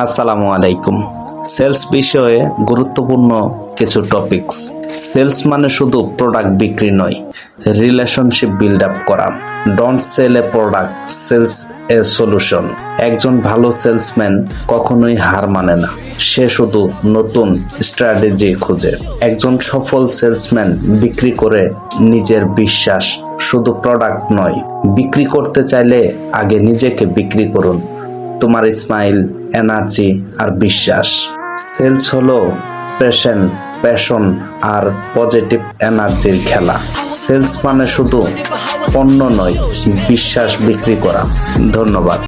আসসালামু আলাইকুম। সেলস বিষয়ে গুরুত্বপূর্ণ কিছু টপিকস। সেলস মানে শুধু প্রোডাক্ট বিক্রি নয়, রিলেশনশিপ বিল্ড আপ করা। Don't sell a product, sells a solution. একজন ভালো সেলসম্যান কখনোই হার মানে না, সে শুধু নতুন স্ট্র্যাটেজি খুঁজে। একজন সফল সেলসম্যান বিক্রি করে নিজের বিশ্বাস, শুধু প্রোডাক্ট নয়। বিক্রি করতে চাইলে আগে নিজেকে বিক্রি করুন, তোমার স্মাইল, এনার্জি আর বিশ্বাস। সেলস হলো প্যাশন আর পজিটিভ এনার্জির খেলা। সেলস মানে শুধু পণ্য নয়, বিশ্বাস বিক্রি করা। ধন্যবাদ।